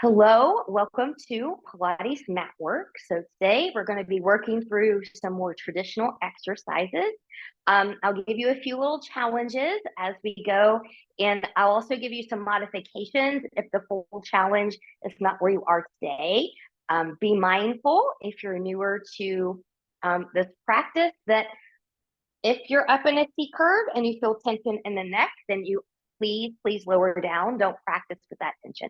Hello, welcome to Pilates Matwork. So today we're going to be working through some more traditional exercises. I'll give you a few little challenges as we go, and I'll also give you some modifications if the full challenge is not where you are today. Be mindful if you're newer to this practice that if you're up in a C curve and you feel tension in the neck, then you please lower down. Don't practice with that tension.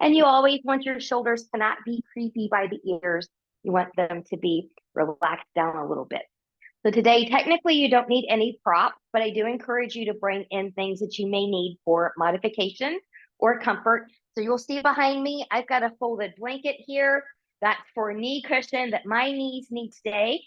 And you always want your shoulders to not be creepy by the ears. You want them to be relaxed down a little bit. So today, technically, you don't need any props, but I do encourage you to bring in things that you may need for modification or comfort. So you'll see behind me, I've got a folded blanket here. That's for knee cushion that my knees need today.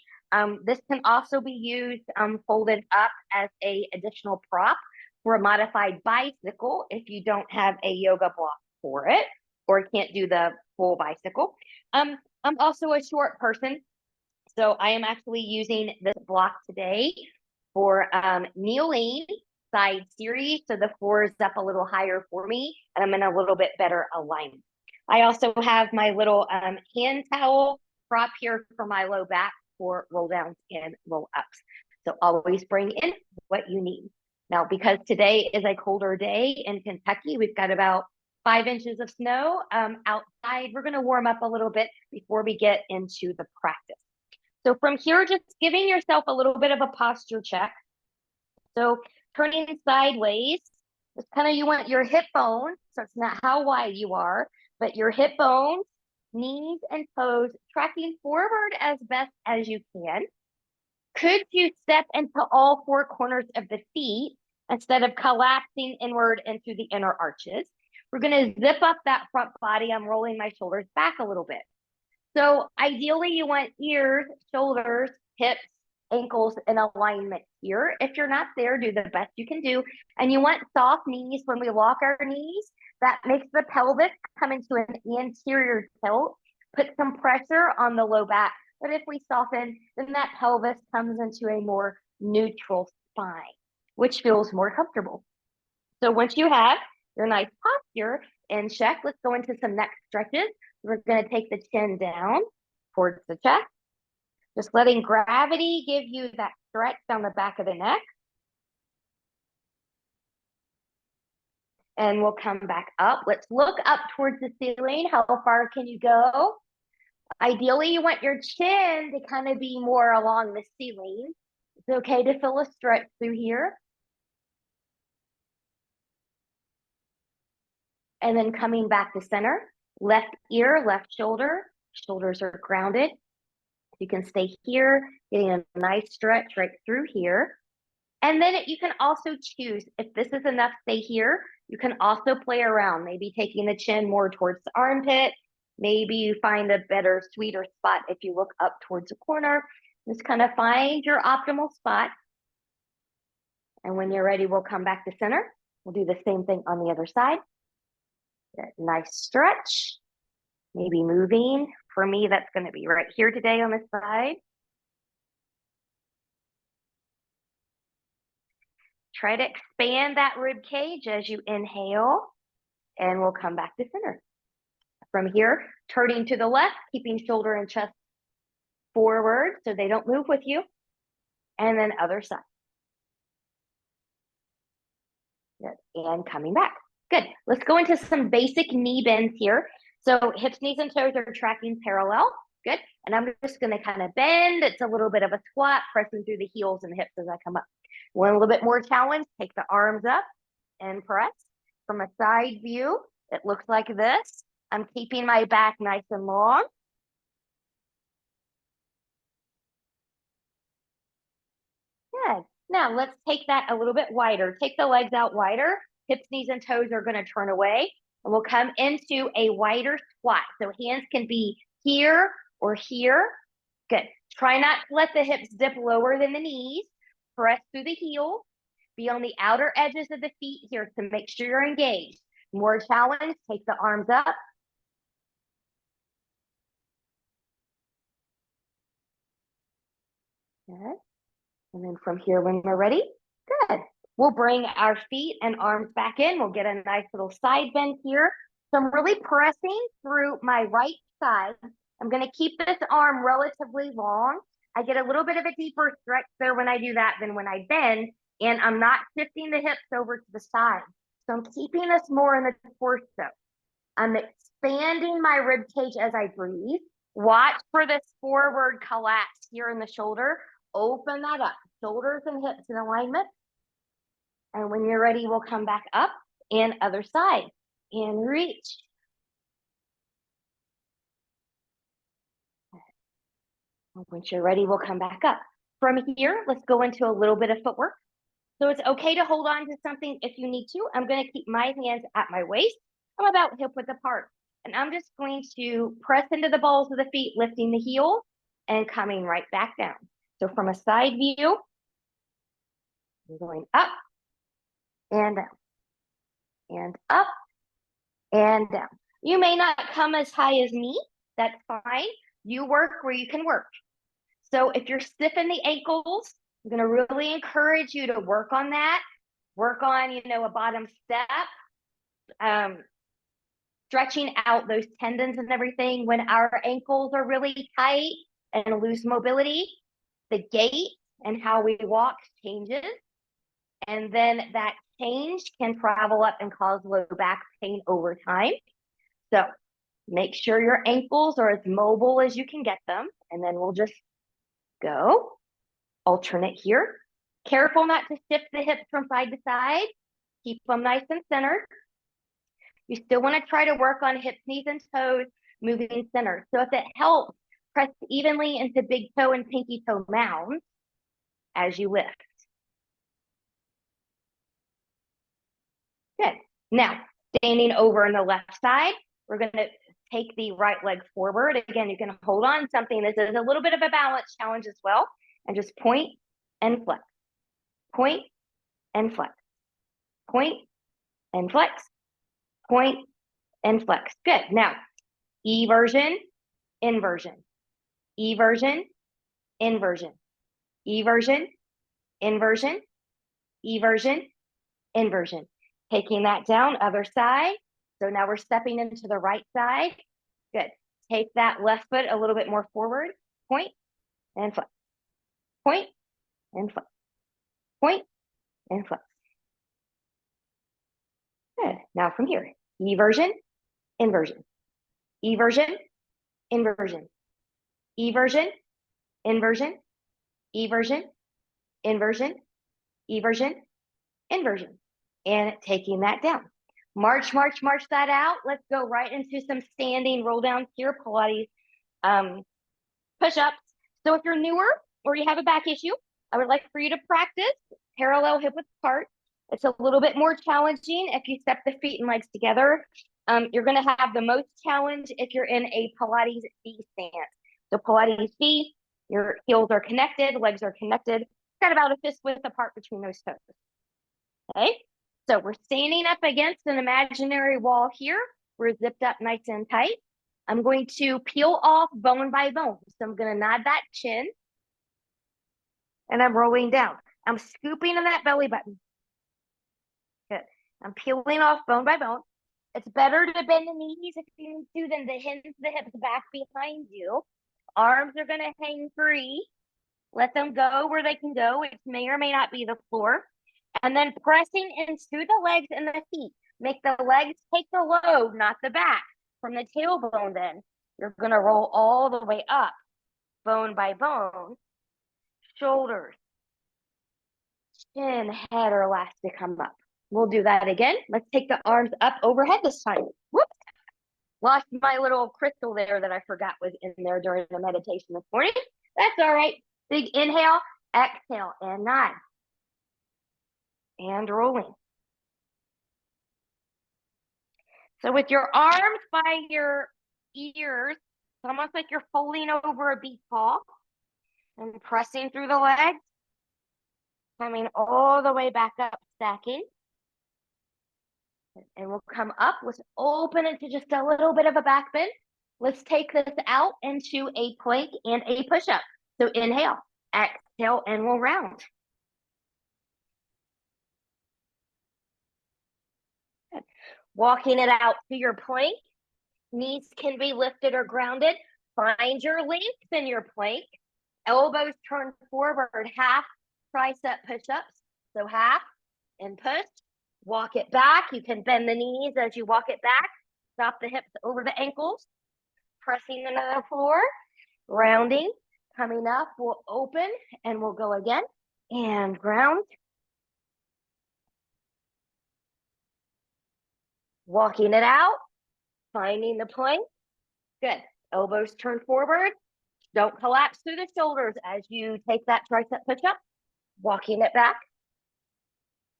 This can also be used folded up as a additional prop for a modified bicycle if you don't have a yoga block for it or can't do the full bicycle. I'm also a short person, so I am actually using this block today for kneeling side series. So the floor is up a little higher for me and I'm in a little bit better alignment. I also have my little hand towel prop here for my low back for roll downs and roll ups. So always bring in what you need. Now, because today is a colder day in Kentucky, we've got about 5 inches of snow outside. We're going to warm up a little bit before we get into the practice. So from here, just giving yourself a little bit of a posture check. So turning sideways, it's kind of you want your hip bones, so it's not how wide you are, but your hip bones, knees and toes tracking forward as best as you can. Could you step into all 4 corners of the feet instead of collapsing inward into the inner arches? We're going to zip up that front body. I'm rolling my shoulders back a little bit. So ideally you want ears, shoulders, hips, ankles in alignment here. If you're not there, do the best you can do. And you want soft knees when we lock our knees. That makes the pelvis come into an anterior tilt, put some pressure on the low back. But if we soften, then that pelvis comes into a more neutral spine, which feels more comfortable. So once you have your nice posture in check, let's go into some neck stretches. We're going to take the chin down towards the chest, just letting gravity give you that stretch down the back of the neck. And we'll come back up. Let's look up towards the ceiling. How far can you go? Ideally, you want your chin to kind of be more along the ceiling. It's okay to feel a stretch through here. And then coming back to center, left ear, left shoulder, shoulders are grounded. You can stay here, getting a nice stretch right through here. And then you can also choose, if this is enough, stay here. You can also play around, maybe taking the chin more towards the armpit. Maybe you find a better, sweeter spot if you look up towards the corner. Just kind of find your optimal spot. And when you're ready, we'll come back to center. We'll do the same thing on the other side. Nice stretch. Maybe moving. For me, that's going to be right here today on this side. Try to expand that rib cage as you inhale, and we'll come back to center. From here, turning to the left, keeping shoulder and chest forward so they don't move with you. And then other side. Good. And coming back. Good. Let's go into some basic knee bends here. So hips, knees, and toes are tracking parallel. Good. And I'm just going to kind of bend. It's a little bit of a squat, pressing through the heels and hips as I come up. One little bit more challenge, take the arms up and press. From a side view, it looks like this. I'm keeping my back nice and long. Good. Now let's take that a little bit wider. Take the legs out wider. Hips, knees, and toes are going to turn away. And we'll come into a wider squat. So hands can be here or here. Good. Try not to let the hips dip lower than the knees. Press through the heels. Be on the outer edges of the feet here to make sure you're engaged. More challenge, take the arms up. Good. And then from here, when we're ready, good. We'll bring our feet and arms back in. We'll get a nice little side bend here. So I'm really pressing through my right side. I'm going to keep this arm relatively long. I get a little bit of a deeper stretch there when I do that than when I bend, and I'm not shifting the hips over to the side. So I'm keeping this more in the torso. I'm expanding my rib cage as I breathe. Watch for this forward collapse here in the shoulder. Open that up, shoulders and hips in alignment. And when you're ready, we'll come back up and other side and reach. Once you're ready, we'll come back up. From here, let's go into a little bit of footwork. So it's okay to hold on to something if you need to. I'm going to keep my hands at my waist. I'm about hip width apart. And I'm just going to press into the balls of the feet, lifting the heel and coming right back down. So from a side view, I'm going up and down and up and down. You may not come as high as me. That's fine. You work where you can work. So if you're stiff in the ankles, I'm going to really encourage you to work on that. Work on, a bottom step, stretching out those tendons and everything. When our ankles are really tight and lose mobility, the gait and how we walk changes. And then that change can travel up and cause low back pain over time. So make sure your ankles are as mobile as you can get them. And then we'll just go. Alternate here. Careful not to shift the hips from side to side. Keep them nice and centered. You still want to try to work on hips, knees, and toes, moving center. So if it helps, press evenly into big toe and pinky toe mounds as you lift. Good. Now, standing over on the left side, we're going to take the right leg forward. Again, you can hold on something. This is a little bit of a balance challenge as well. And just point and flex. Point and flex. Point and flex. Point and flex. Good. Now, eversion, inversion. Eversion, inversion. Eversion, inversion. Eversion, inversion. Taking that down, other side. So now we're stepping into the right side. Good. Take that left foot a little bit more forward. Point and flex. Point and flex. Point and flex. Good. Now from here, eversion, inversion. Eversion, inversion. Eversion, inversion. Eversion, inversion. Eversion, inversion. And taking that down. March, march, march that out. Let's go right into some standing roll down here, Pilates push-ups. So if you're newer or you have a back issue, I would like for you to practice parallel hip width apart. It's a little bit more challenging if you step the feet and legs together. You're going to have the most challenge if you're in a Pilates V stance. So Pilates V, your heels are connected, legs are connected. Got about a fist width apart between those toes. Okay, so we're standing up against an imaginary wall here. We're zipped up nice and tight. I'm going to peel off bone by bone. So I'm going to nod that chin. And I'm rolling down. I'm scooping in that belly button. Good. I'm peeling off bone by bone. It's better to bend the knees if you need to than to hinge the hips back behind you. Arms are going to hang free. Let them go where they can go, which may or may not be the floor. And then pressing into the legs and the feet. Make the legs take the load, not the back. From the tailbone then, you're going to roll all the way up, bone by bone. Shoulders, chin, head are last to come up. We'll do that again. Let's take the arms up overhead this time. Whoops. Lost my little crystal there that I forgot was in there during the meditation this morning. That's all right. Big inhale, exhale, and nod. And rolling. So with your arms by your ears, it's almost like you're folding over a beach ball and pressing through the legs, coming all the way back up, stacking. And we'll come up. Let's open it to just a little bit of a back bend. Let's take this out into a plank and a push-up. So inhale, exhale, and we'll round. Good. Walking it out to your plank. Knees can be lifted or grounded. Find your length in your plank. Elbows turn forward, half tricep push-ups. So half and push. Walk it back. You can bend the knees as you walk it back. Stop the hips over the ankles. Pressing into the floor. Rounding. Coming up, we'll open and we'll go again. And ground. Walking it out. Finding the plank. Good. Elbows turn forward. Don't collapse through the shoulders as you take that tricep push-up. Walking it back.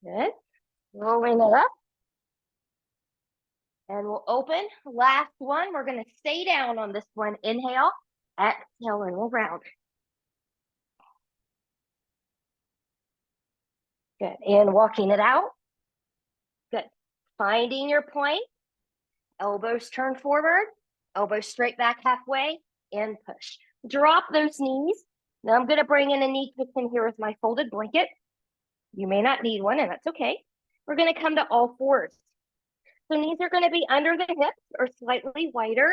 Good. Rolling it up. And we'll open. Last one. We're going to stay down on this one. Inhale. Exhale, and we'll round. Good. And walking it out. Good. Finding your plank. Elbows turn forward. Elbows straight back halfway. And push. Drop those knees. Now I'm going to bring in a knee cushion here with my folded blanket. You may not need one, and that's okay. We're going to come to all fours. So knees are going to be under the hips or slightly wider.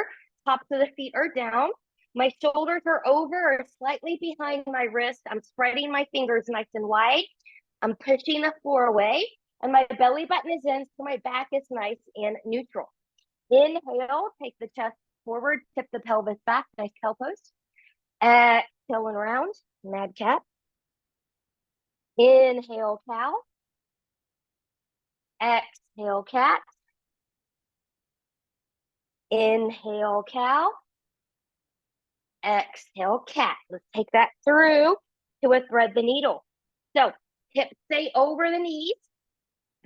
Tops of the feet are down. My shoulders are over or slightly behind my wrist. I'm spreading my fingers nice and wide. I'm pushing the floor away, and my belly button is in, so my back is nice and neutral. Inhale, take the chest forward, tip the pelvis back, nice cow pose. Exhale and round, mad cat. Inhale, cow. Exhale, cat. Inhale, cow. Exhale, cat. Let's take that through to a thread the needle. So hips stay over the knees.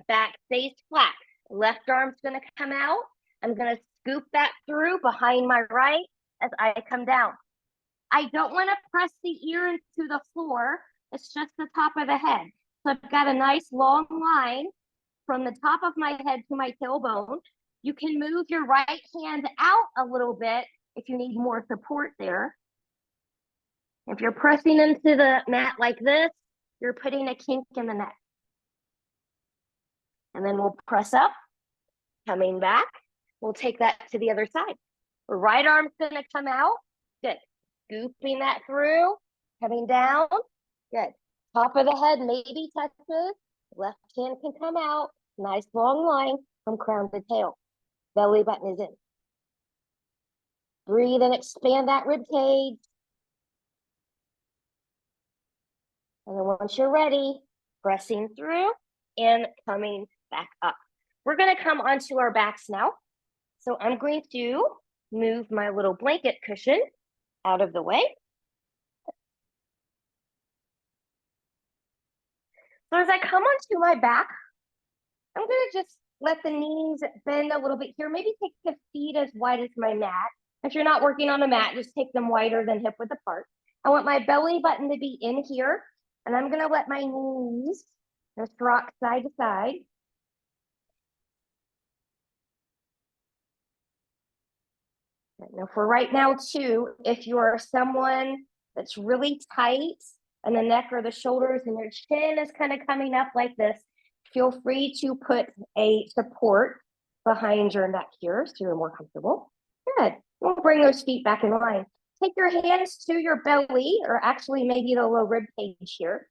Back stays flat. Left arm's going to come out. I'm going to scoop that through behind my right as I come down. I don't want to press the ear into the floor. It's just the top of the head. So I've got a nice long line from the top of my head to my tailbone. You can move your right hand out a little bit if you need more support there. If you're pressing into the mat like this, you're putting a kink in the neck. And then we'll press up, coming back. We'll take that to the other side. The right arm's going to come out. Good. Scooping that through, coming down. Good. Top of the head maybe touches. Left hand can come out. Nice long line from crown to tail. Belly button is in. Breathe and expand that rib cage. And then once you're ready, pressing through and coming back up. We're going to come onto our backs now. So I'm going to move my little blanket cushion out of the way. So as I come onto my back, I'm going to just let the knees bend a little bit here. Maybe take the feet as wide as my mat. If you're not working on a mat, just take them wider than hip width apart. I want my belly button to be in here, and I'm going to let my knees just rock side to side. Now for right now too, if you are someone that's really tight in the neck or the shoulders and your chin is kind of coming up like this, feel free to put a support behind your neck here so you're more comfortable. Good. We'll bring those feet back in line. Take your hands to your belly, or actually maybe the low rib cage here.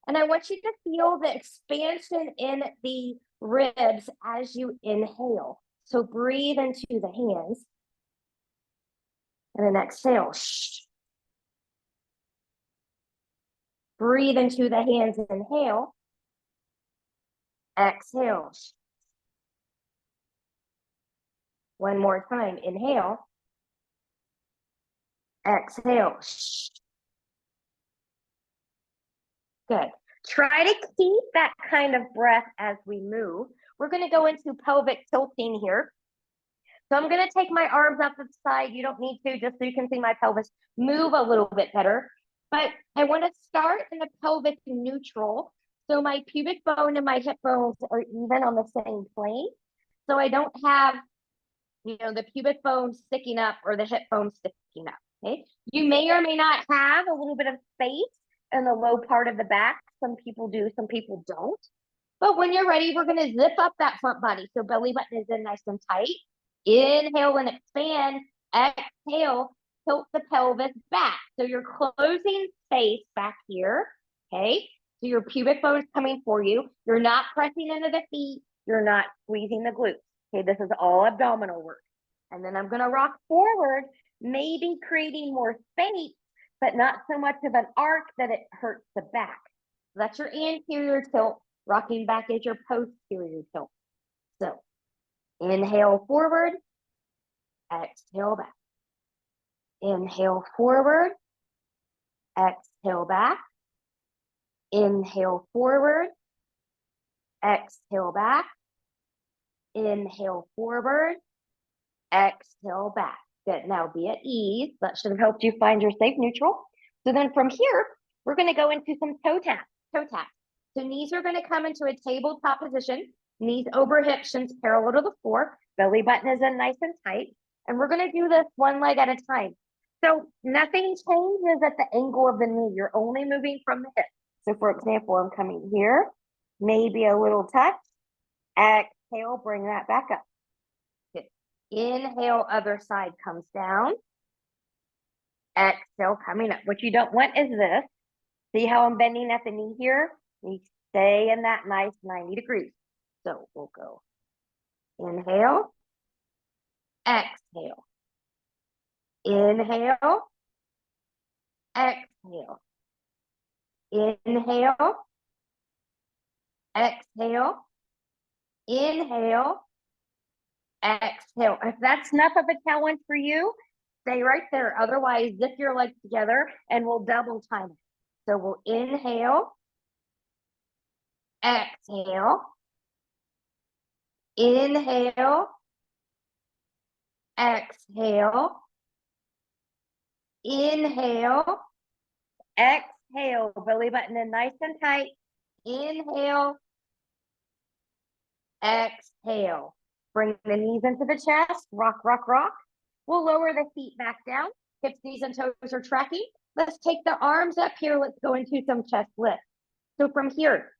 And I want you to feel the expansion in the ribs as you inhale. So breathe into the hands. And then exhale. Breathe into the hands, inhale. Exhale. One more time, inhale. Exhale. Good. Try to keep that kind of breath as we move. We're going to go into pelvic tilting here. So I'm going to take my arms up to the side. You don't need to, just so you can see my pelvis move a little bit better. But I want to start in the pelvic neutral. So my pubic bone and my hip bones are even on the same plane. So I don't have, the pubic bone sticking up or the hip bone sticking up. Okay. You may or may not have a little bit of space in the low part of the back. Some people do, some people don't. But when you're ready, we're going to zip up that front body. So belly button is in nice and tight. Inhale and expand. Exhale, tilt the pelvis back. So you're closing space back here. Okay. So your pubic bone is coming for you. You're not pressing into the feet. You're not squeezing the glutes. Okay. This is all abdominal work. And then I'm going to rock forward, maybe creating more space, but not so much of an arc that it hurts the back. That's your anterior tilt. Rocking back is your posterior tilt. So inhale forward, exhale back. Inhale forward, exhale back. Inhale forward, exhale back. Inhale forward, exhale back. Good. Now be at ease. That should have helped you find your safe neutral. So then from here, we're going to go into some toe taps. Toe taps. So knees are going to come into a tabletop position. Knees over hips, shins parallel to the floor. Belly button is in nice and tight. And we're going to do this one leg at a time. So nothing changes at the angle of the knee. You're only moving from the hip. So for example, I'm coming here, maybe a little touch. Exhale, bring that back up. Good. Inhale, other side comes down. Exhale, coming up. What you don't want is this. See how I'm bending at the knee here? We stay in that nice 90 degrees. So we'll go inhale, exhale, inhale, exhale, inhale, exhale, inhale, exhale. If that's enough of a challenge for you, stay right there. Otherwise, zip your legs together and we'll double time it. So we'll inhale, exhale, inhale, exhale, inhale, exhale, belly button in nice and tight. Inhale, exhale. Bring the knees into the chest. Rock, rock, rock. We'll lower the feet back down. Hips, knees, and toes are tracking. Let's take the arms up here. Let's go into some chest lift. So from here,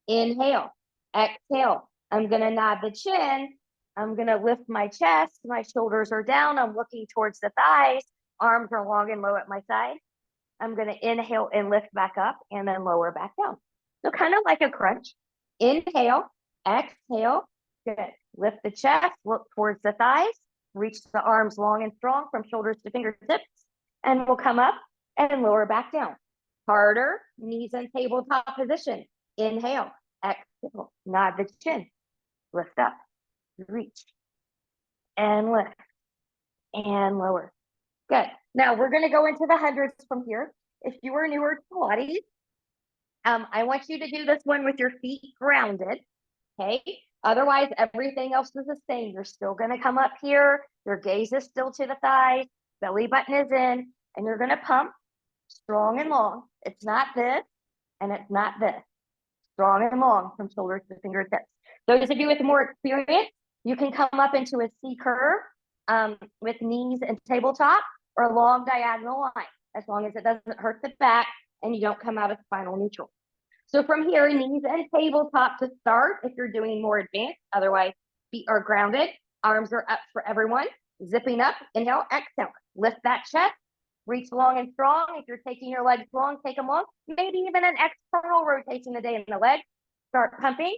inhale, exhale. I'm going to nod the chin. I'm going to lift my chest. My shoulders are down. I'm looking towards the thighs. Arms are long and low at my side. I'm going to inhale and lift back up and then lower back down. So kind of like a crunch. Inhale, exhale. Good. Lift the chest, look towards the thighs. Reach the arms long and strong from shoulders to fingertips. And we'll come up and lower back down. Harder, knees in tabletop position. Inhale, exhale, nod the chin. Lift up, reach, and lift, and lower. Good. Now we're going to go into the hundreds from here. If you are newer to Pilates, I want you to do this one with your feet grounded. Okay. Otherwise, everything else is the same. You're still going to come up here. Your gaze is still to the thighs. Belly button is in, and you're going to pump strong and long. It's not this, and it's not this. Strong and long from shoulders to fingertips. Those of you with more experience, you can come up into a C curve with knees and tabletop, or a long diagonal line, as long as it doesn't hurt the back and you don't come out of spinal neutral. So from here, knees and tabletop to start if you're doing more advanced. Otherwise, feet are grounded. Arms are up for everyone. Zipping up, inhale, exhale. Lift that chest. Reach long and strong. If you're taking your legs long, take them long. Maybe even an external rotation a day in the leg. Start pumping.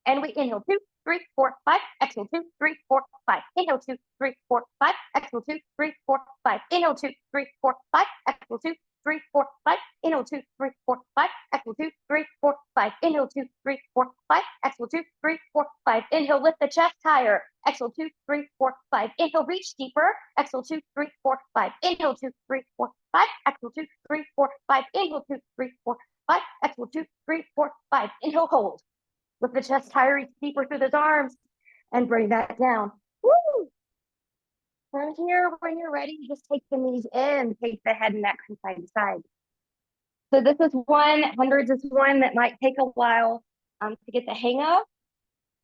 And we inhale 2, 3, 4, 5. Exhale 2, 3, 4, 5. Inhale 2, 3, 4, 5. Exhale 2, 3, 4, 5. Inhale 2, 3, 4, 5. Exhale 2, 3, 4, 5. Inhale 2, 3, 4, 5. Exhale 2, 3, 4, 5. Inhale 2, 3, 4, 5. Exhale 2, 3, 4, 5. Inhale, lift the chest higher. Exhale 2, 3, 4, 5. Inhale, reach deeper. Exhale 2, 3, 4, 5. Inhale 2, 3, 4, 5. Exhale 2, 3, 4, 5. Inhale 2, 3, 4, 5. Exhale 2, 3, 4, 5. Inhale, hold. Lift the chest higher, reach deeper through those arms, and bring that down. Woo! From here, when you're ready, just take the knees in, take the head and neck from side to side. So this is one, hundreds is one that might take a while to get the hang of.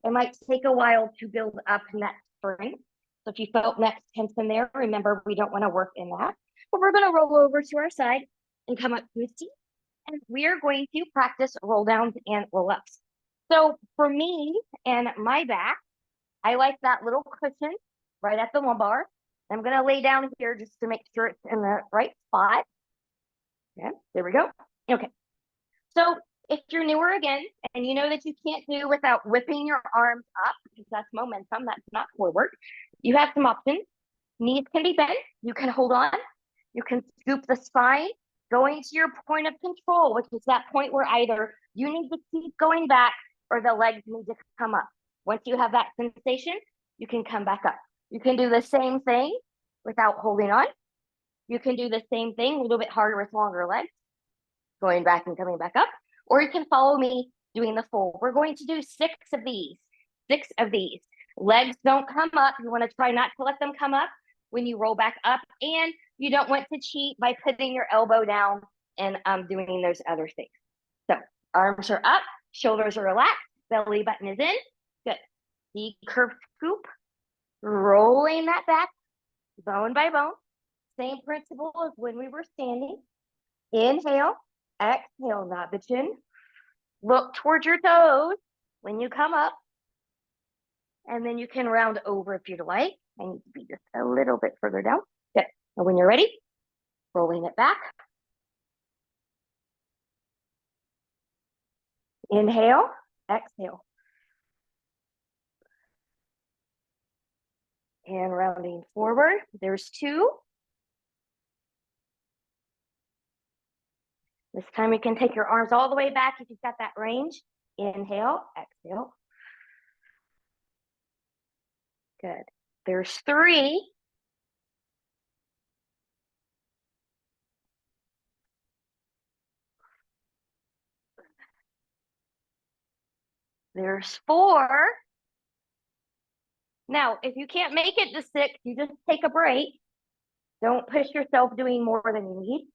It might take a while to build up neck strength. So if you felt neck tense in there, remember we don't want to work in that. But we're going to roll over to our side and come up to a seat. And we are going to practice roll downs and roll ups. So for me and my back, I like that little cushion right at the lumbar. I'm going to lay down here just to make sure it's in the right spot. Yeah, there we go. Okay. So if you're newer again and you know that you can't do without whipping your arms up because that's momentum, that's not forward, you have some options. Knees can be bent. You can hold on. You can scoop the spine, going to your point of control, which is that point where either you need to keep going back or the legs need to come up. Once you have that sensation, you can come back up. You can do the same thing without holding on. You can do the same thing a little bit harder with longer legs, going back and coming back up, or you can follow me doing the full. We're going to do 6 of these. Legs don't come up. You want to try not to let them come up when you roll back up, and you don't want to cheat by putting your elbow down and doing those other things. So arms are up, shoulders are relaxed, belly button is in. Good. The curve scoop, rolling that back bone by bone. Same principle as when we were standing. Inhale, exhale, nod the chin. Look towards your toes when you come up. And then you can round over if you'd like. I need to be just a little bit further down. Good. And when you're ready, rolling it back. Inhale, exhale. And rounding forward. There's 2. This time you can take your arms all the way back if you've got that range. Inhale, exhale. Good. There's 3. There's 4. Now, if you can't make it to 6, you just take a break. Don't push yourself doing more than you need.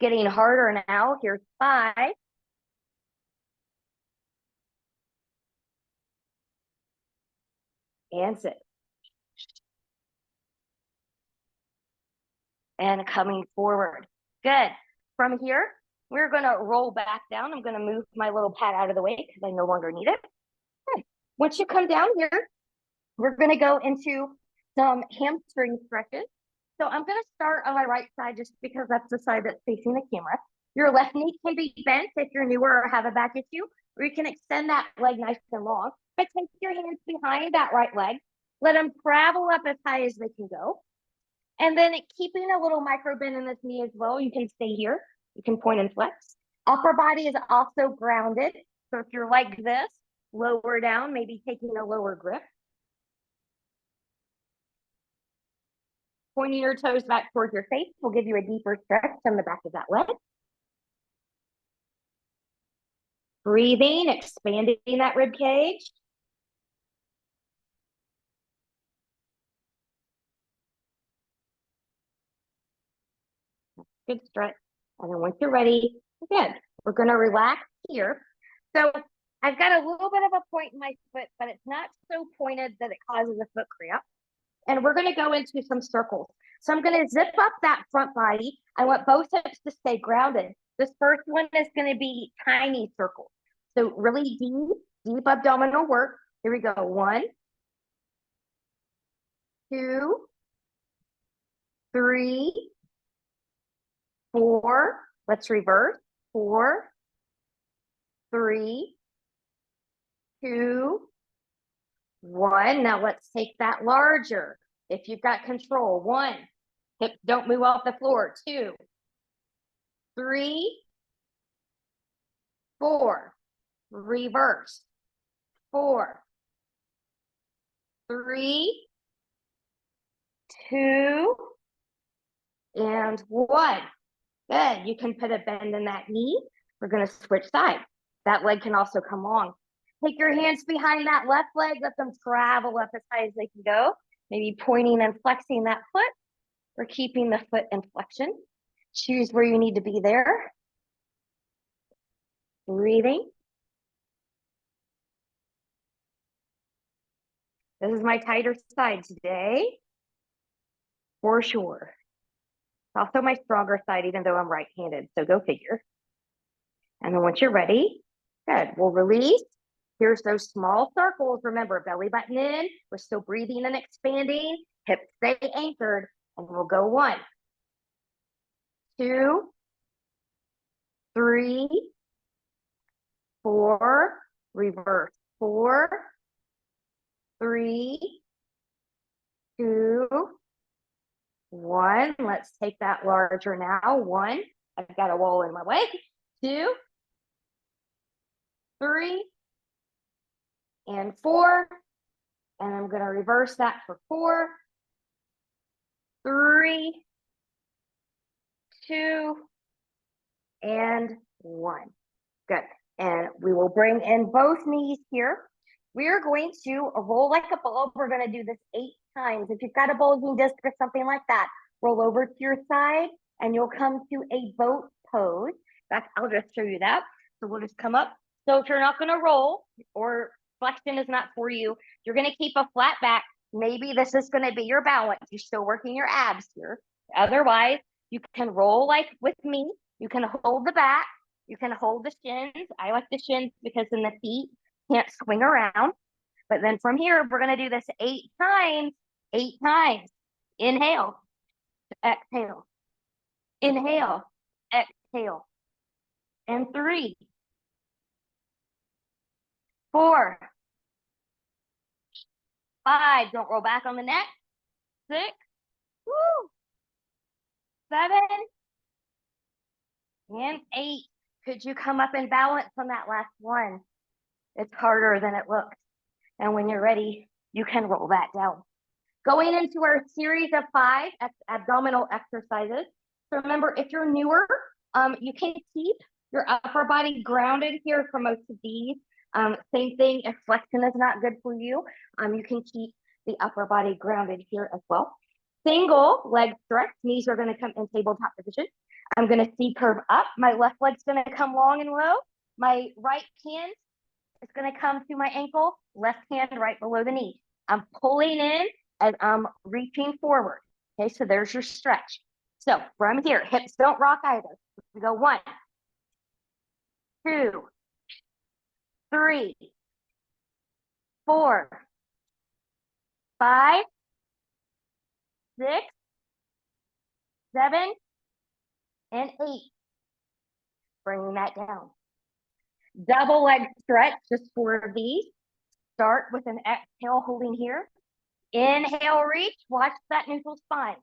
Getting harder now. Here's 5. And 6. And coming forward. Good. From here, we're going to roll back down. I'm going to move my little pad out of the way because I no longer need it. Good. Once you come down here, we're going to go into some hamstring stretches. So I'm going to start on my right side just because that's the side that's facing the camera. Your left knee can be bent if you're newer or have a back issue, or you can extend that leg nice and long. But take your hands behind that right leg. Let them travel up as high as they can go. And then keeping a little micro bend in this knee as well. You can stay here. You can point and flex. Upper body is also grounded. So if you're like this, lower down, maybe taking a lower grip. Pointing your toes back towards your face will give you a deeper stretch from the back of that leg. Breathing, expanding that rib cage. Good stretch. And then once you're ready, again, we're going to relax here. So I've got a little bit of a point in my foot, but it's not so pointed that it causes a foot cramp. And we're going to go into some circles. So I'm going to zip up that front body. I want both hips to stay grounded. This first one is going to be tiny circles. So really deep abdominal work. Here we go. 1, 2, 3, 4. Let's reverse. 4, 3, 2, 1. Now let's take that larger. If you've got control. 1. Hips don't move off the floor. 2, 3, 4. Reverse. 4, 3, 2, and 1. Good. You can put a bend in that knee. We're going to switch sides. That leg can also come long. Take your hands behind that left leg. Let them travel up as high as they can go. Maybe pointing and flexing that foot or keeping the foot in flexion. Choose where you need to be there. Breathing. This is my tighter side today, for sure. It's also my stronger side, even though I'm right-handed, so go figure. And then once you're ready, Good. We'll release. Here's those small circles. Remember, belly button in. We're still breathing and expanding. Hips stay anchored. And we'll go 1, 2, 3, 4. Reverse. 4, 3, 2, 1. Let's take that larger now. 1. I've got a wall in my way. 2, 3, and 4. And I'm going to reverse that for 4, 3, 2, and 1. Good. And we will bring in both knees here. We are going to roll like a ball. We're going to do this 8 times. If you've got a bulging disc or something like that, roll over to your side and you'll come to a boat pose. In fact, I'll just show you that. So we'll just come up. So if you're not going to roll or flexion is not for you, you're going to keep a flat back. Maybe this is going to be your balance. You're still working your abs here. Otherwise, you can roll like with me. You can hold the back. You can hold the shins. I like the shins because then the feet can't swing around. But then from here, we're going to do this 8 times. 8 times. Inhale. Exhale. Inhale. Exhale. And 3, 4, 5. Don't roll back on the neck. 6. Woo. 7. And 8. Could you come up and balance on that last one? It's harder than it looks. And when you're ready, you can roll that down. Going into our series of 5 abdominal exercises. So remember, if you're newer, you can keep your upper body grounded here for most of these. Same thing, if flexion is not good for you, you can keep the upper body grounded here as well. Single leg stretch, knees are going to come in tabletop position. I'm going to C-curve up. My left leg's going to come long and low. My right hand is going to come to my ankle, left hand right below the knee. I'm pulling in and I'm reaching forward. Okay, so there's your stretch. So from here, hips don't rock either. We go 1, 2, 3, 4, 5, 6, 7, and 8. Bringing that down. Double leg stretch, just 4 of these. Start with an exhale, holding here. Inhale, reach. Watch that neutral spine.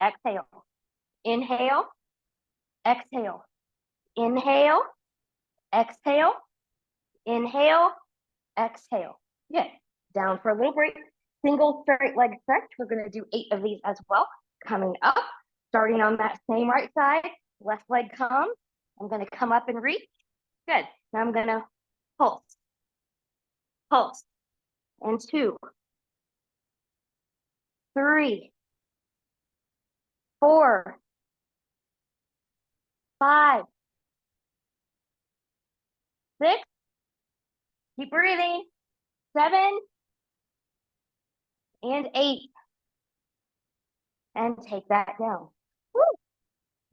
Exhale. Inhale. Exhale. Inhale. Exhale. Inhale. Exhale. Good. Down for a little break. Single straight leg stretch. We're going to do 8 of these as well. Coming up, starting on that same right side. Left leg comes. I'm going to come up and reach. Good. Now I'm going to pulse. Pulse. And 2, 3, 4, 5, 6. Keep breathing. 7 and 8. And take that down. Woo.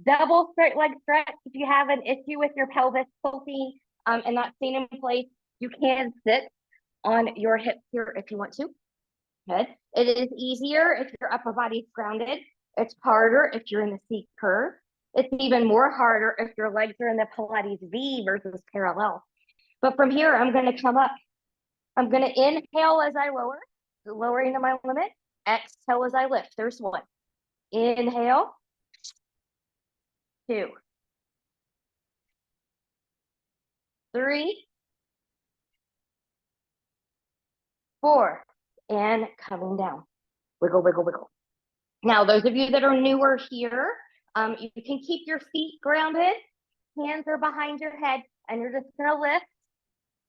Double straight leg stretch. If you have an issue with your pelvis tilting and not staying in place, you can sit on your hips here if you want to. Good. It is easier if your upper body's grounded. It's harder if you're in the C curve. It's even more harder if your legs are in the Pilates V versus parallel. But from here, I'm going to come up. I'm going to inhale as I lower, lowering to my limit. Exhale as I lift. There's 1. Inhale. 2, 3, 4, and coming down. Wiggle, wiggle, wiggle. Now, those of you that are newer here, you can keep your feet grounded. Hands are behind your head, and you're just going to lift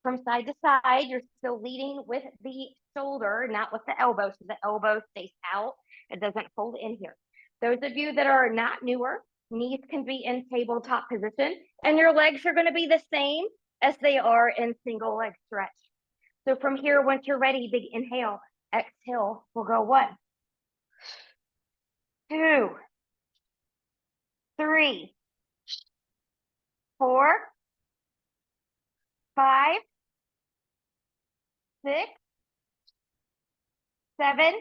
from side to side. You're still leading with the shoulder, not with the elbow, so the elbow stays out. It doesn't fold in here. Those of you that are not newer, knees can be in tabletop position, and your legs are going to be the same as they are in single leg stretch. So from here, once you're ready, big inhale, exhale, we'll go 1, 2, 3, 4, 5, 6, 7,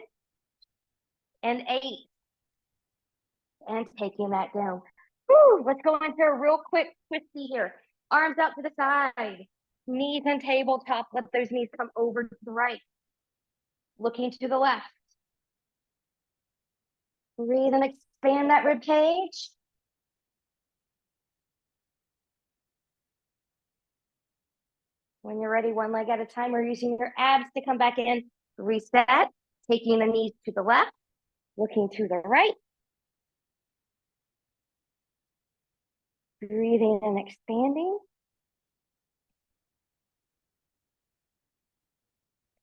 and 8. And taking that down. Woo, let's go into a real quick twisty here. Arms out to the side. Knees and tabletop. Let those knees come over to the right. Looking to the left. Breathe and expand that rib cage. When you're ready, one leg at a time, we're using your abs to come back in. Reset. Taking the knees to the left. Looking to the right. Breathing and expanding.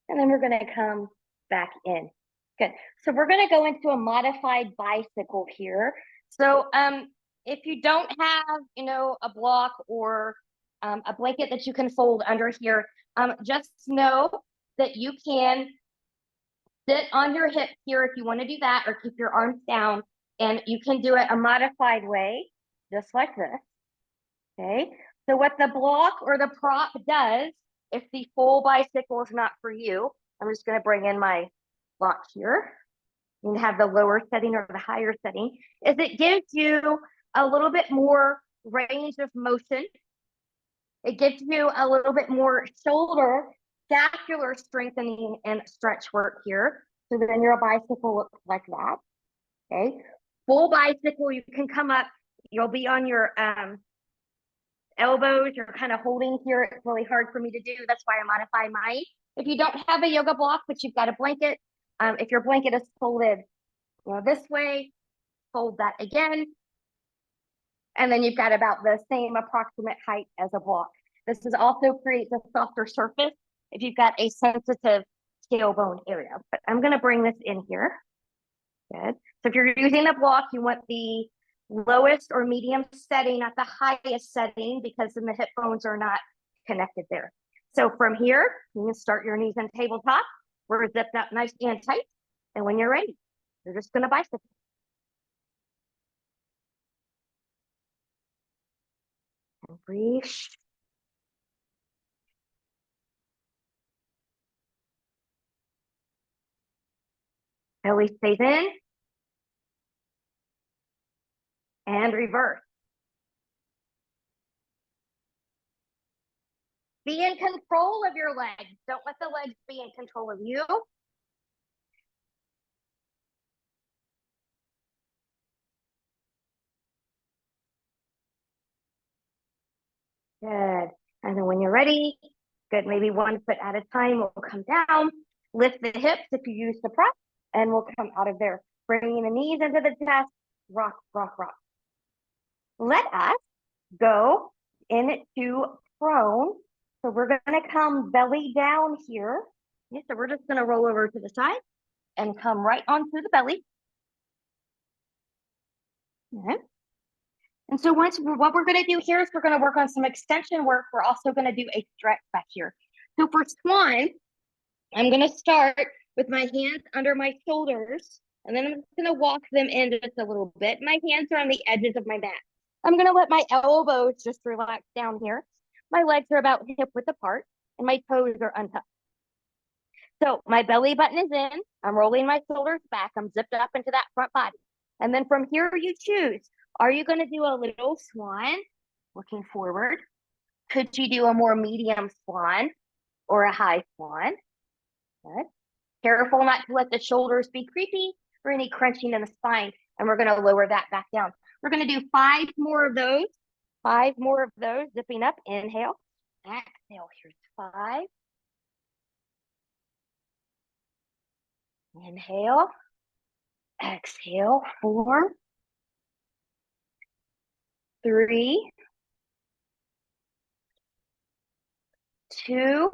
And then we're going to come back in. Good. So we're going to go into a modified bicycle here. So if you don't have, a block or a blanket that you can fold under here, just know that you can sit on your hips here if you want to do that, or keep your arms down, and you can do it a modified way, just like this. Okay. So what the block or the prop does, if the full bicycle is not for you, I'm just going to bring in my block here. You have the lower setting or the higher setting, is it gives you a little bit more range of motion. It gives you a little bit more shoulder, scapular strengthening and stretch work here. So then your bicycle looks like that. Okay. Full bicycle, you can come up, you'll be on your elbows, you're kind of holding here. It's really hard for me to do. That's why I modify mine. If you don't have a yoga block, but you've got a blanket, if your blanket is folded, this way, fold that again. And then you've got about the same approximate height as a block. This is also creates a softer surface if you've got a sensitive tailbone area. But I'm going to bring this in here. Good. So if you're using a block, you want the lowest or medium setting, not the highest setting, because then the hip bones are not connected there. So from here, you can start your knees on tabletop. We're zipped up nice and tight. And when you're ready, you're just going to bicycle. And breathe. Belly stays in. And reverse. Be in control of your legs. Don't let the legs be in control of you. Good. And then when you're ready, good, maybe 1 foot at a time, we'll come down, lift the hips if you use the prop, and we'll come out of there. Bringing the knees into the chest, rock, rock, rock. Let us go into prone. So we're going to come belly down here. Yeah, so we're just going to roll over to the side and come right onto the belly. Okay. And so what we're going to do here is we're going to work on some extension work. We're also going to do a stretch back here. So for swan, I'm going to start with my hands under my shoulders, and then I'm just going to walk them in just a little bit. My hands are on the edges of my mat. I'm going to let my elbows just relax down here. My legs are about hip width apart, and my toes are untucked. So my belly button is in. I'm rolling my shoulders back. I'm zipped up into that front body. And then from here, you choose. Are you going to do a little swan, looking forward? Could you do a more medium swan or a high swan? Good. Careful not to let the shoulders be creepy or any crunching in the spine. And we're going to lower that back down. We're going to do 5 more of those. 5 more of those. Zipping up. Inhale. Exhale. Here's 5. Inhale. Exhale. 4. 3. 2.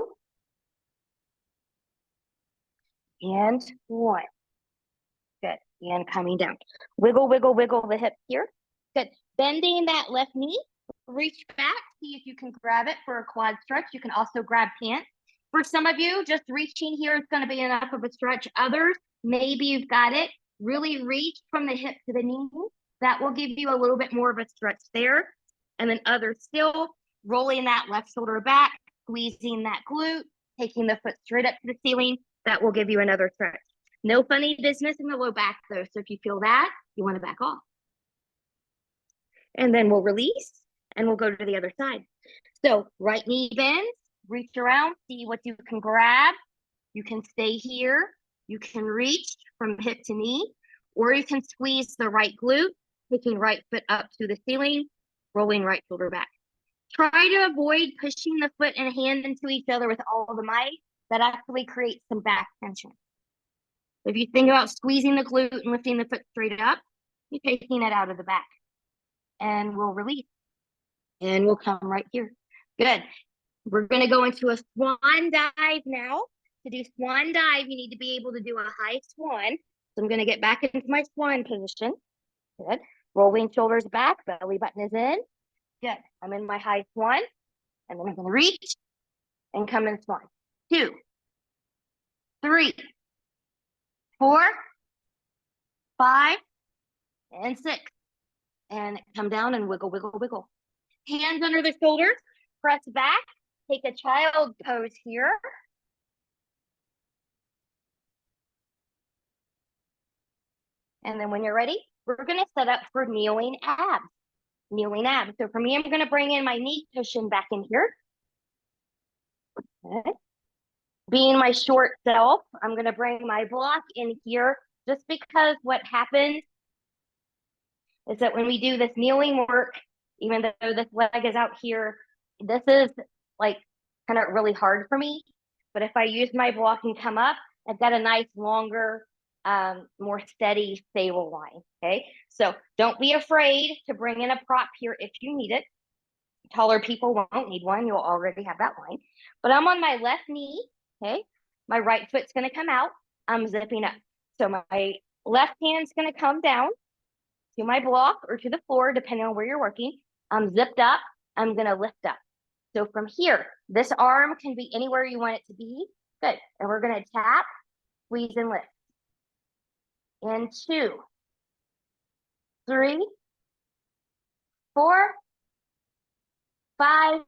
And 1. Good. And coming down. Wiggle, wiggle, wiggle the hips here. Good. Bending that left knee. Reach back. See if you can grab it for a quad stretch. You can also grab pants. For some of you, just reaching here is going to be enough of a stretch. Others, maybe you've got it. Really reach from the hip to the knee. That will give you a little bit more of a stretch there. And then others still rolling that left shoulder back, squeezing that glute, taking the foot straight up to the ceiling. That will give you another stretch. No funny business in the low back though. So if you feel that, you want to back off. And then we'll release and we'll go to the other side. So right knee bends, reach around, see what you can grab. You can stay here. You can reach from hip to knee, or you can squeeze the right glute, taking right foot up to the ceiling, rolling right shoulder back. Try to avoid pushing the foot and hand into each other with all the might. That actually creates some back tension. If you think about squeezing the glute and lifting the foot straight up, you're taking it out of the back. And we'll release. And we'll come right here. Good. We're going to go into a swan dive now. To do swan dive, you need to be able to do a high swan. So I'm going to get back into my swan position. Good. Rolling shoulders back, belly button is in. Good. I'm in my high swan. And then I'm going to reach and come in swan. 2, 3, 4, 5, and 6. And come down and wiggle, wiggle, wiggle. Hands under the shoulders, press back, take a child pose here. And then when you're ready, we're going to set up for kneeling abs. Kneeling abs. So for me, I'm going to bring in my knee cushion back in here. Okay. Being my short self, I'm going to bring my block in here just because what happens is that when we do this kneeling work, even though this leg is out here, this is like kind of really hard for me. But if I use my block and come up, I've got a nice longer, more steady, stable line. Okay. So don't be afraid to bring in a prop here if you need it. Taller people won't need one. You'll already have that line. But I'm on my left knee. Okay. My right foot's going to come out. I'm zipping up. So my left hand's going to come down to my block or to the floor, depending on where you're working. I'm zipped up. I'm going to lift up. So from here, this arm can be anywhere you want it to be. Good. And we're going to tap, squeeze, and lift. And 2, 3, 4, 5,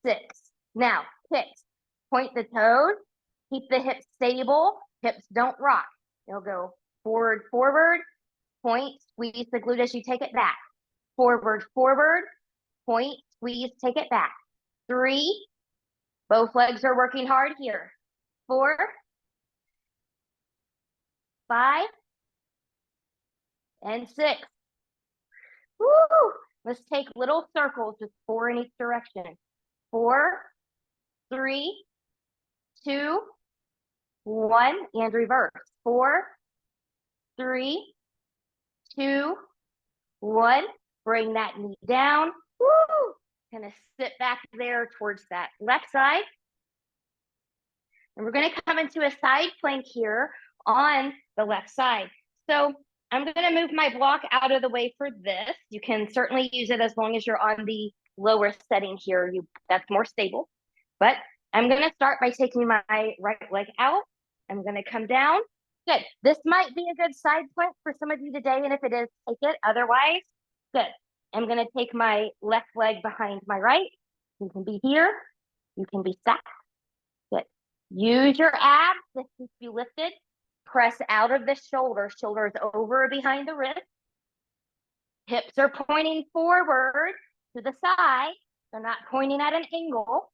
6. Now, kicks. Point the toes. Keep the hips stable. Hips don't rock. You'll go forward, forward. Point, squeeze the glute as you take it back. Forward, forward. Point, squeeze, take it back. 3. Both legs are working hard here. 4, 5, and 6. Woo! Let's take little circles, just 4 in each direction. 4, 3, 2, 1, and reverse. 4, 3, 2, 1. Bring that knee down. Woo! Gonna sit back there towards that left side. And we're gonna come into a side plank here on the left side. So I'm gonna move my block out of the way for this. You can certainly use it as long as you're on the lower setting here. That's more stable. But I'm gonna start by taking my right leg out. I'm gonna come down. Good. This might be a good side plank for some of you today, and if it is, take it. Otherwise, good. I'm gonna take my left leg behind my right. You can be here. You can be sat. Good. Use your abs to keep you lifted. Press out of the shoulder. Shoulders over behind the wrist. Hips are pointing forward to the side. They're not pointing at an angle.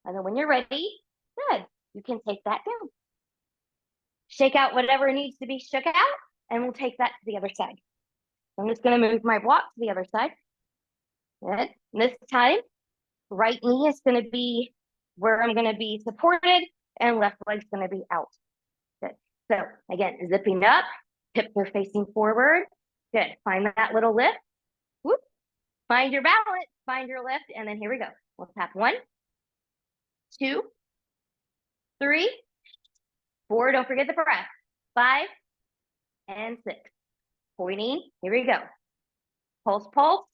And then when you're ready, good. You can take that down. Shake out whatever needs to be shook out, and we'll take that to the other side. I'm just going to move my block to the other side. Good. And this time, right knee is going to be where I'm going to be supported, and left leg's going to be out. Good. So again, zipping up, hips are facing forward. Good. Find that little lift. Whoop. Find your balance, find your lift, and then here we go. We'll tap 1, 2, 3, 4. Don't forget the breath. 5, and 6. Pointing. Here we go. Pulse, pulse.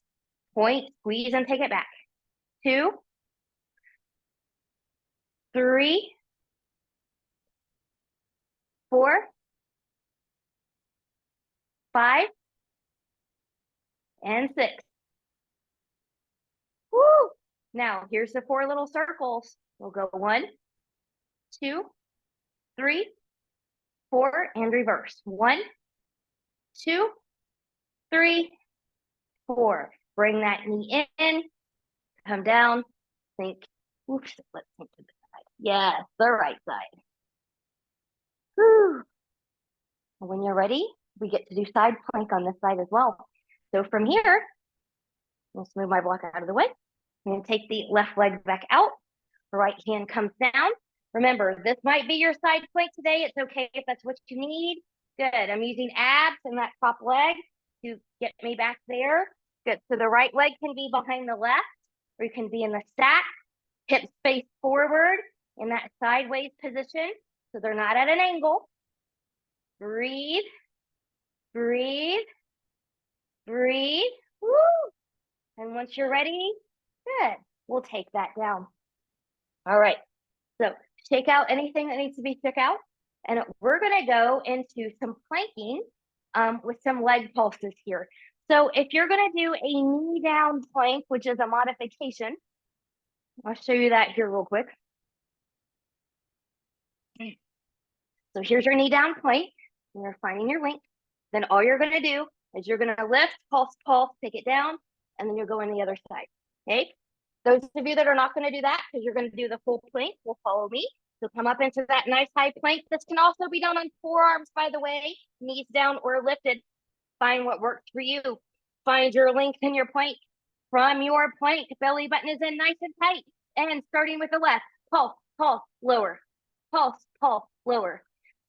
Point, squeeze, and take it back. 2, 3, 4, 5, and 6. Woo! Now, here's the 4 little circles. We'll go 1, 2, 3, 4, and reverse. 1, 2, 3, 4. Bring that knee in, come down, think, oops, let's think to the side. Yes, the right side. Whew. When you're ready, we get to do side plank on this side as well. So from here, let's move my block out of the way. I'm going to take the left leg back out. The right hand comes down. Remember, this might be your side plank today. It's okay if that's what you need. Good. I'm using abs and that top leg to get me back there. Good. So the right leg can be behind the left, or you can be in the stack, hips face forward in that sideways position. So they're not at an angle. Breathe, breathe, breathe. Woo! And once you're ready, good. We'll take that down. All right. So shake out anything that needs to be shook out. And we're going to go into some planking with some leg pulses here. So if you're going to do a knee down plank, which is a modification, I'll show you that here real quick. So here's your knee down plank. You're finding your link. Then all you're going to do is you're going to lift, pulse, pulse, take it down, and then you'll go on the other side. Okay? Those of you that are not going to do that, because you're going to do the full plank, will follow me. So come up into that nice high plank. This can also be done on forearms, by the way, knees down or lifted. Find what works for you. Find your length in your plank. From your plank, belly button is in nice and tight. And starting with the left, pulse, pulse, lower. Pulse, pulse, lower.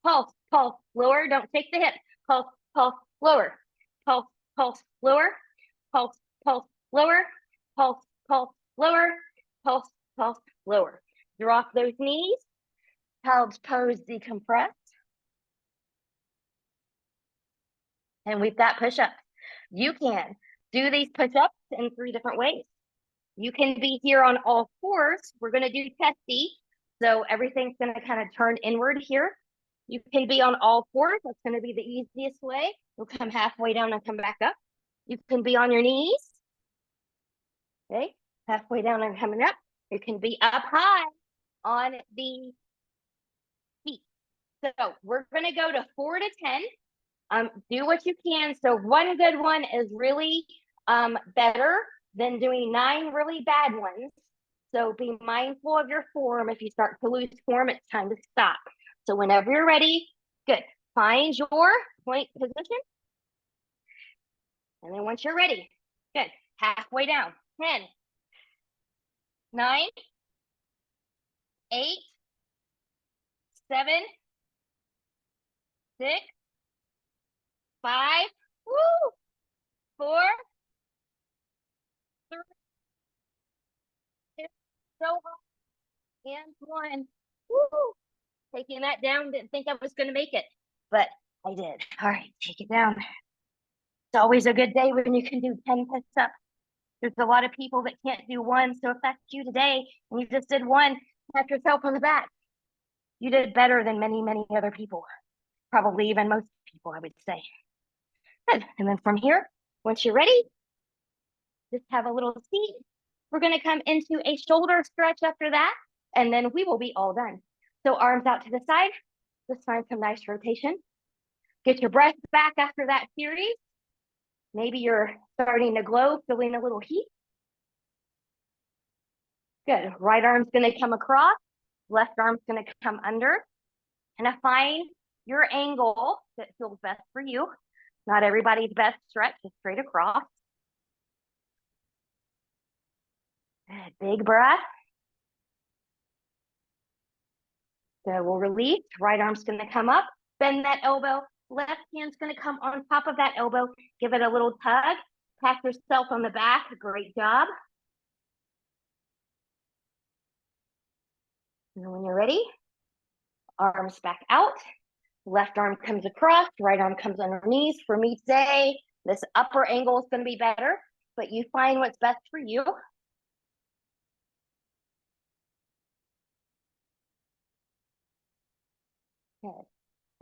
Pulse, pulse, lower. Don't take the hip. Pulse, pulse, lower. Pulse, pulse, lower. Pulse, pulse, lower. Pulse, pulse, lower. Pulse, pulse, lower. Drop those knees. Child's pose decompress. And we've got push-ups. You can do these push-ups in 3 different ways. You can be here on all fours. We're going to do testy. So everything's going to kind of turn inward here. You can be on all fours. That's going to be the easiest way. You'll come halfway down and come back up. You can be on your knees. Okay, halfway down and coming up. You can be up high on the feet. So we're going to go to 4 to 10. Do what you can. So one good one is really better than doing 9 really bad ones. So be mindful of your form. If you start to lose form, it's time to stop. So whenever you're ready, good. Find your point position. And then once you're ready, good. Halfway down. 10, 9, 8, 7, 6, 5, woo, 4, 3, 2, so hard, and 1. Woo! Taking that down, didn't think I was going to make it, but I did. All right, take it down. It's always a good day when you can do 10 push-ups. There's a lot of people that can't do 1, so if that's you today and you just did 1, pat yourself on the back. You did better than many, many other people. Probably even most people, I would say. Good. And then from here, once you're ready, just have a little seat. We're going to come into a shoulder stretch after that, and then we will be all done. So arms out to the side. Let's find some nice rotation. Get your breath back after that series. Maybe you're starting to glow, feeling a little heat. Good. Right arm's going to come across. Left arm's going to come under. And find your angle that feels best for you. Not everybody's best stretch is straight across. Good. Big breath. So we'll release. Right arm's going to come up. Bend that elbow. Left hand's going to come on top of that elbow. Give it a little tug. Pat yourself on the back. Great job. And when you're ready, arms back out. Left arm comes across. Right arm comes underneath. For me today, this upper angle is going to be better, but you find what's best for you. Okay.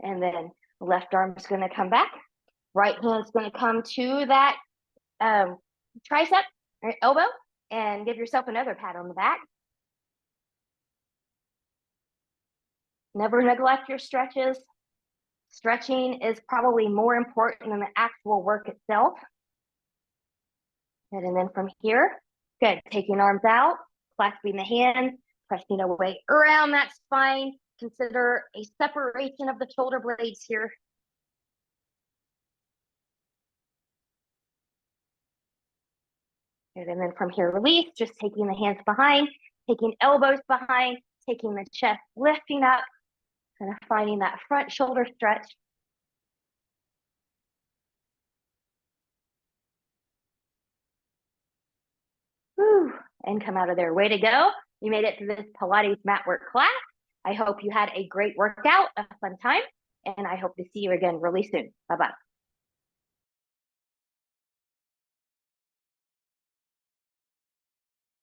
And then left arm is going to come back. Right hand is going to come to that tricep or elbow. and give yourself another pat on the back. Never neglect your stretches. Stretching is probably more important than the actual work itself. Good, and then from here, good, taking arms out, clasping the hands, pressing away around that spine. Consider a separation of the shoulder blades here. Good, and then from here, release, just taking the hands behind, taking elbows behind, taking the chest, lifting up, kind of finding that front shoulder stretch. Whew, and come out of there. Way to go. You made it to this Pilates mat work class. I hope you had a great workout, a fun time, and I hope to see you again really soon. Bye-bye.